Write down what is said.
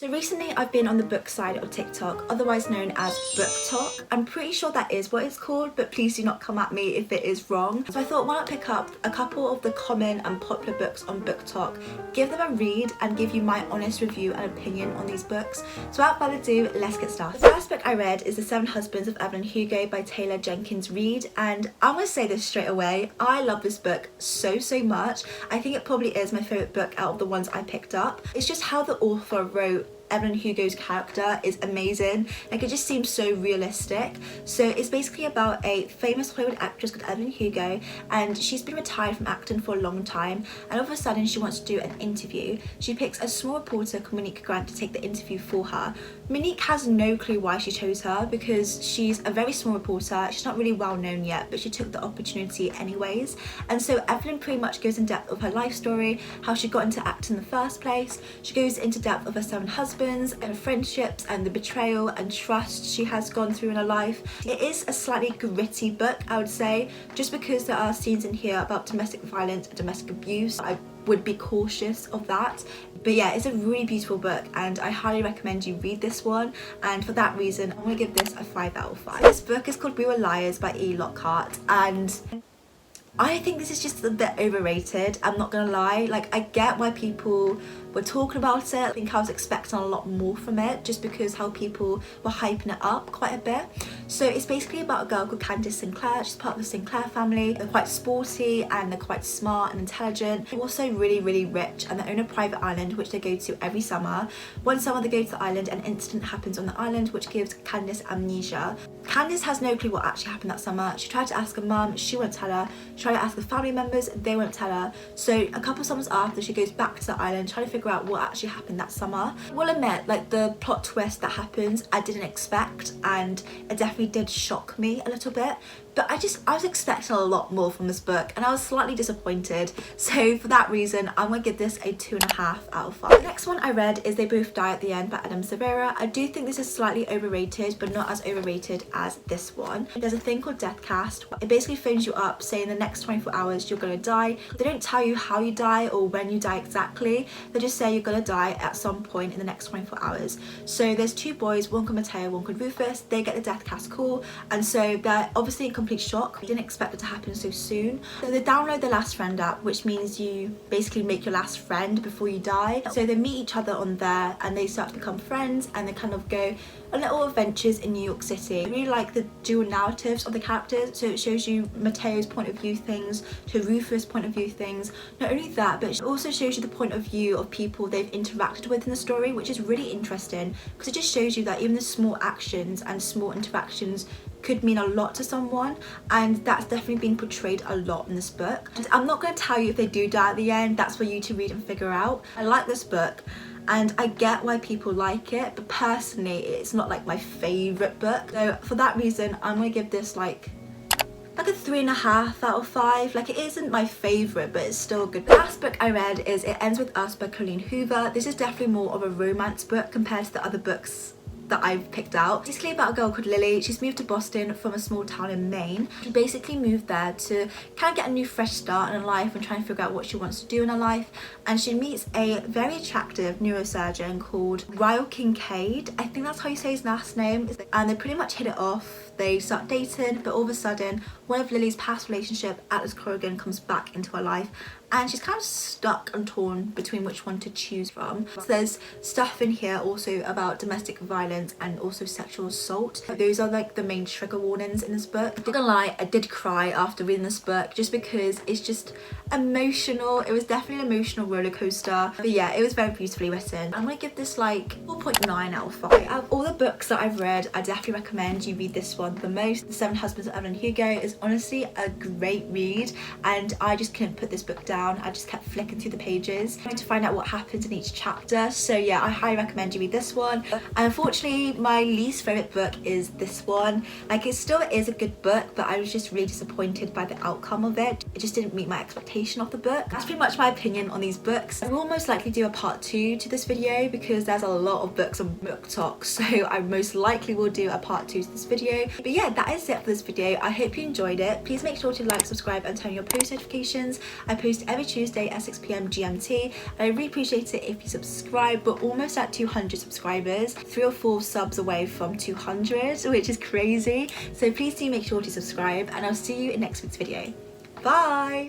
So recently I've been on the book side of TikTok, otherwise known as Book Talk. I'm pretty sure that is what it's called, but please do not come at me if it is wrong. So I thought, why not pick up a couple of the common and popular books on Book Talk, give them a read and give you my honest review and opinion on these books. So without further ado, let's get started. The first book I read is The 7 Husbands of Evelyn Hugo by Taylor Jenkins Reid, and I'm going to say this straight away, I love this book so much. I think it probably is my favourite book out of the ones I picked up. It's just how the author wrote Evelyn Hugo's character is amazing. Like, it just seems so realistic. So it's basically about a famous Hollywood actress called Evelyn Hugo, and she's been retired from acting for a long time, and all of a sudden she wants to do an interview. She picks a small reporter called Monique Grant to take the interview for her. Monique has no clue why she chose her because she's a very small reporter, she's not really well known yet, but she took the opportunity anyways. And so Evelyn pretty much goes in depth of her life story, how she got into acting in the first place. She goes into depth of her 7 husbands and her friendships and the betrayal and trust she has gone through in her life. It is a slightly gritty book, I would say, just because there are scenes in here about domestic violence and domestic abuse. I would be cautious of that. But yeah, it's a really beautiful book and I highly recommend you read this one, and for that reason I'm going to give this a 5 out of 5. So this book is called We Were Liars by E. Lockhart, and I think this is just a bit overrated, I'm not gonna lie. Like, I get why people were talking about it. I think I was expecting a lot more from it just because how people were hyping it up quite a bit. So it's basically about a girl called Candice Sinclair. She's part of the Sinclair family. They're quite sporty and they're quite smart and intelligent. They're also really rich, and they own a private island which they go to every summer. One summer they go to the island and an incident happens on the island which gives Candice amnesia. Candice has no clue what actually happened that summer. She tried to ask her mum, she won't tell her. She tried to ask her family members, they won't tell her. So a couple summers after, she goes back to the island trying to figure out what actually happened that summer. I will admit, like, the plot twist that happens I didn't expect, and it definitely did shock me a little bit. But I was expecting a lot more from this book and I was slightly disappointed. So for that reason, I'm going to give this a 2.5 out of 5. The next one I read is They Both Die at the End by Adam Severa. I do think this is slightly overrated, but not as overrated as this one. There's a thing called Deathcast. It basically phones you up saying the next 24 hours you're going to die. They don't tell you how you die or when you die exactly. They just say you're going to die at some point in the next 24 hours. So there's 2 boys, one called Mateo, one called Rufus. They get the Deathcast call, and so they're obviously in complete shock. They didn't expect it to happen so soon. So they download the Last Friend app, which means you basically make your last friend before you die. So they meet each other on there and they start to become friends, and they kind of go on little adventures in New York City. I really like the dual narratives of the characters. So it shows you Mateo's point of view things to Rufus' point of view things. Not only that, but it also shows you the point of view of people they've interacted with in the story, which is really interesting because it just shows you that even the small actions and small interactions could mean a lot to someone, and that's definitely being portrayed a lot in this book. And I'm not going to tell you if they do die at the end, that's for you to read and figure out. I like this book and I get why people like it, but personally it's not like my favourite book. So for that reason I'm going to give this like a 3.5 out of 5. Like, it isn't my favourite, but it's still good. The last book I read is It Ends With Us by Colleen Hoover. This is definitely more of a romance book compared to the other books that I've picked out. It's basically about a girl called Lily. She's moved to Boston from a small town in Maine. She basically moved there to kind of get a new fresh start in her life and try and figure out what she wants to do in her life. And she meets a very attractive neurosurgeon called Ryle Kincaid. I think that's how you say his last name. And they pretty much hit it off. They start dating, but all of a sudden one of Lily's past relationship, Atlas Corrigan, comes back into her life, and she's kind of stuck and torn between which one to choose from. So there's stuff in here also about domestic violence and also sexual assault. Those are like the main trigger warnings in this book. I'm not gonna lie, I did cry after reading this book just because it's just emotional. It was definitely an emotional roller coaster, but yeah, it was very beautifully written. I'm gonna give this like 4.9 out of 5. Out of all the books that I've read, I definitely recommend you read this one the most. The 7 Husbands of Evelyn Hugo is honestly a great read, and I just couldn't put this book down. I just kept flicking through the pages trying to find out what happens in each chapter. So yeah, I highly recommend you read this one. And unfortunately my least favourite book is this one. Like, it still is a good book, but I was just really disappointed by the outcome of it. It just didn't meet my expectation of the book. That's pretty much my opinion on these books. I will most likely do a part 2 to this video because there's a lot of books on Book Talk, so I most likely will do a part 2 to this video. But yeah, that is it for this video. I hope you enjoyed it. Please make sure to like, subscribe and turn on your post notifications. I post every Tuesday at 6 p.m. GMT. And I really appreciate it if you subscribe. We're almost at 200 subscribers, 3 or 4 subs away from 200, which is crazy. So please do make sure to subscribe, and I'll see you in next week's video. Bye!